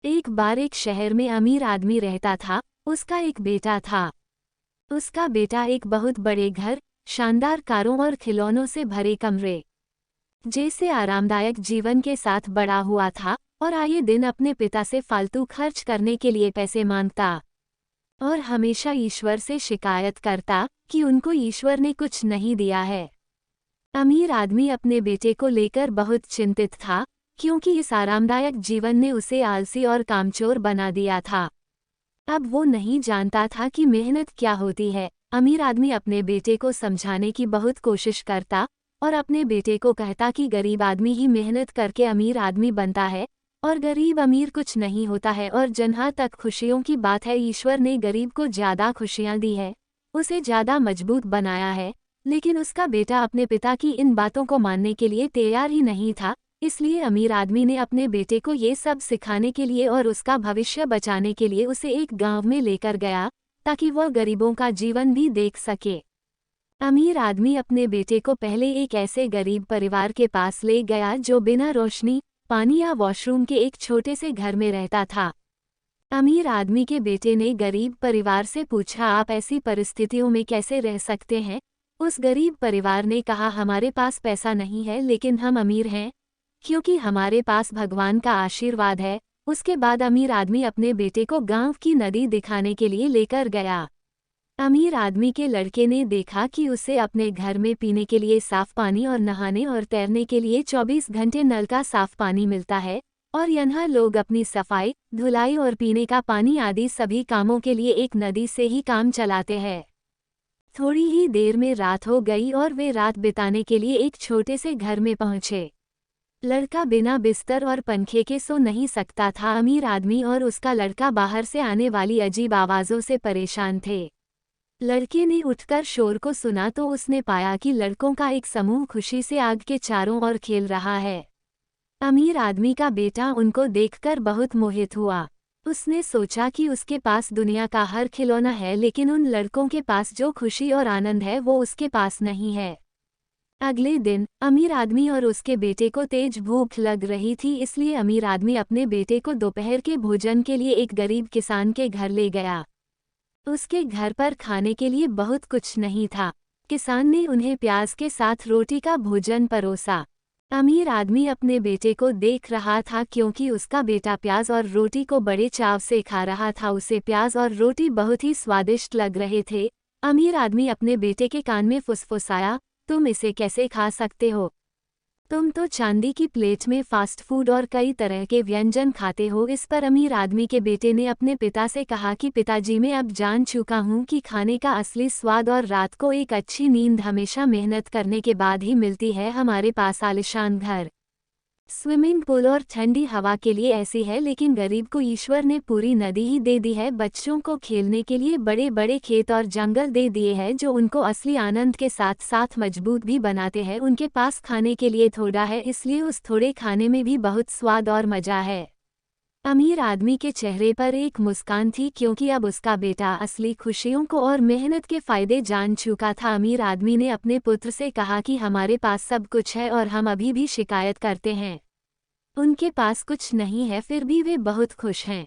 एक बार एक शहर में अमीर आदमी रहता था। उसका एक बेटा था। उसका बेटा एक बहुत बड़े घर, शानदार कारों और खिलौनों से भरे कमरे जैसे आरामदायक जीवन के साथ बड़ा हुआ था और आए दिन अपने पिता से फालतू खर्च करने के लिए पैसे मांगता और हमेशा ईश्वर से शिकायत करता कि उनको ईश्वर ने कुछ नहीं दिया है। अमीर आदमी अपने बेटे को लेकर बहुत चिंतित था, क्योंकि इस आरामदायक जीवन ने उसे आलसी और कामचोर बना दिया था। अब वो नहीं जानता था कि मेहनत क्या होती है। अमीर आदमी अपने बेटे को समझाने की बहुत कोशिश करता और अपने बेटे को कहता कि गरीब आदमी ही मेहनत करके अमीर आदमी बनता है और गरीब अमीर कुछ नहीं होता है। और जहाँ तक खुशियों की बात है, ईश्वर ने गरीब को ज़्यादा खुशियाँ दी है, उसे ज़्यादा मजबूत बनाया है। लेकिन उसका बेटा अपने पिता की इन बातों को मानने के लिए तैयार ही नहीं था। इसलिए अमीर आदमी ने अपने बेटे को ये सब सिखाने के लिए और उसका भविष्य बचाने के लिए उसे एक गांव में लेकर गया, ताकि वह गरीबों का जीवन भी देख सके। अमीर आदमी अपने बेटे को पहले एक ऐसे गरीब परिवार के पास ले गया जो बिना रोशनी, पानी या वॉशरूम के एक छोटे से घर में रहता था। अमीर आदमी के बेटे ने गरीब परिवार से पूछा, आप ऐसी परिस्थितियों में कैसे रह सकते हैं? उस गरीब परिवार ने कहा, हमारे पास पैसा नहीं है लेकिन हम अमीर हैं, क्योंकि हमारे पास भगवान का आशीर्वाद है। उसके बाद अमीर आदमी अपने बेटे को गांव की नदी दिखाने के लिए लेकर गया। अमीर आदमी के लड़के ने देखा कि उसे अपने घर में पीने के लिए साफ पानी और नहाने और तैरने के लिए 24 घंटे नल का साफ पानी मिलता है, और यहाँ लोग अपनी सफाई, धुलाई और पीने का पानी आदि सभी कामों के लिए एक नदी से ही काम चलाते हैं। थोड़ी ही देर में रात हो गई और वे रात बिताने के लिए एक छोटे से घर में पहुंचे। लड़का बिना बिस्तर और पंखे के सो नहीं सकता था। अमीर आदमी और उसका लड़का बाहर से आने वाली अजीब आवाज़ों से परेशान थे। लड़के ने उठकर शोर को सुना तो उसने पाया कि लड़कों का एक समूह खुशी से आग के चारों ओर खेल रहा है। अमीर आदमी का बेटा उनको देखकर बहुत मोहित हुआ। उसने सोचा कि उसके पास दुनिया का हर खिलौना है, लेकिन उन लड़कों के पास जो खुशी और आनंद है वो उसके पास नहीं है। अगले दिन अमीर आदमी और उसके बेटे को तेज भूख लग रही थी, इसलिए अमीर आदमी अपने बेटे को दोपहर के भोजन के लिए एक गरीब किसान के घर ले गया। उसके घर पर खाने के लिए बहुत कुछ नहीं था। किसान ने उन्हें प्याज के साथ रोटी का भोजन परोसा। अमीर आदमी अपने बेटे को देख रहा था, क्योंकि उसका बेटा प्याज और रोटी को बड़े चाव से खा रहा था। उसे प्याज और रोटी बहुत ही स्वादिष्ट लग रहे थे। अमीर आदमी अपने बेटे के कान में फुसफुसाया, तुम इसे कैसे खा सकते हो? तुम तो चांदी की प्लेट में फास्ट फूड और कई तरह के व्यंजन खाते हो। इस पर अमीर आदमी के बेटे ने अपने पिता से कहा कि पिताजी, मैं अब जान चुका हूँ कि खाने का असली स्वाद और रात को एक अच्छी नींद हमेशा मेहनत करने के बाद ही मिलती है। हमारे पास आलिशान घर, स्विमिंग पूल और ठंडी हवा के लिए ऐसी है, लेकिन गरीब को ईश्वर ने पूरी नदी ही दे दी है। बच्चों को खेलने के लिए बड़े बड़े खेत और जंगल दे दिए हैं, जो उनको असली आनंद के साथ साथ मजबूत भी बनाते हैं। उनके पास खाने के लिए थोड़ा है, इसलिए उस थोड़े खाने में भी बहुत स्वाद और मजा है। अमीर आदमी के चेहरे पर एक मुस्कान थी, क्योंकि अब उसका बेटा असली खुशियों को और मेहनत के फायदे जान चुका था। अमीर आदमी ने अपने पुत्र से कहा कि हमारे पास सब कुछ है और हम अभी भी शिकायत करते हैं। उनके पास कुछ नहीं है, फिर भी वे बहुत खुश हैं।